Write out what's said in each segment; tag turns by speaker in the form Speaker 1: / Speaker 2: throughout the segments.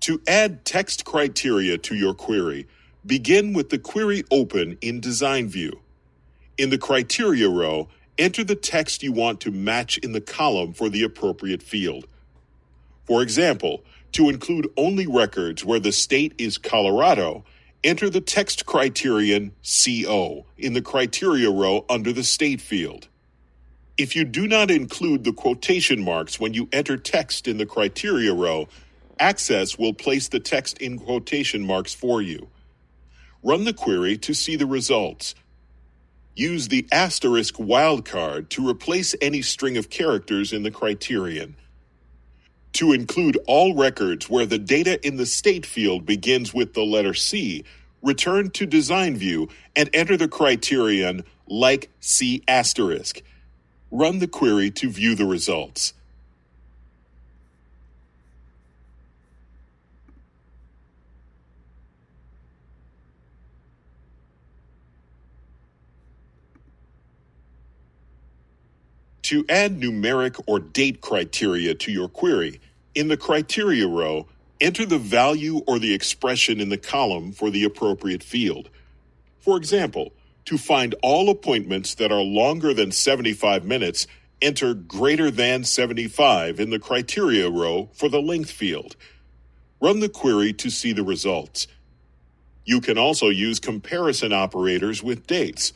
Speaker 1: To add text criteria to your query, begin with the query open in Design View. In the criteria row, enter the text you want to match in the column for the appropriate field. For example, to include only records where the state is Colorado, enter the text criterion CO in the criteria row under the state field. If you do not include the quotation marks when you enter text in the criteria row, Access will place the text in quotation marks for you. Run the query to see the results. Use the asterisk wildcard to replace any string of characters in the criterion. To include all records where the data in the state field begins with the letter C, return to Design View and enter the criterion like C asterisk. Run the query to view the results. To add numeric or date criteria to your query, in the criteria row, enter the value or the expression in the column for the appropriate field. For example, to find all appointments that are longer than 75 minutes, enter greater than 75 in the criteria row for the length field. Run the query to see the results. You can also use comparison operators with dates.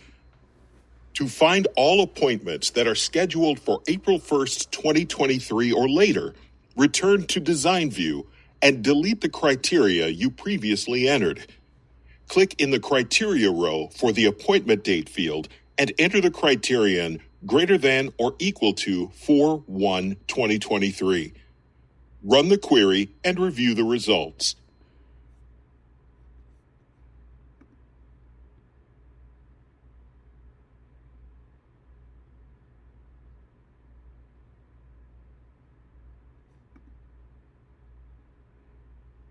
Speaker 1: To find all appointments that are scheduled for April 1st, 2023 or later, return to Design View and delete the criteria you previously entered. Click in the criteria row for the appointment date field and enter the criterion greater than or equal to 4/1/2023. Run the query and review the results.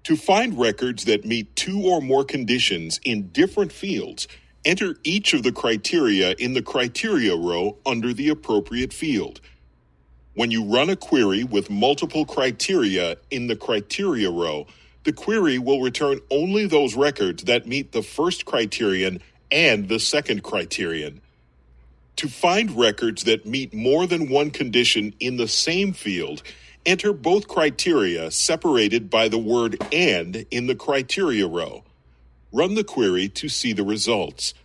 Speaker 1: To find records that meet two or more conditions in different fields, enter each of the criteria in the criteria row under the appropriate field. When you run a query with multiple criteria in the criteria row, the query will return only those records that meet the first criterion and the second criterion. To find records that meet more than one condition in the same field, enter both criteria separated by the word "and" in the criteria row. Run the query to see the results.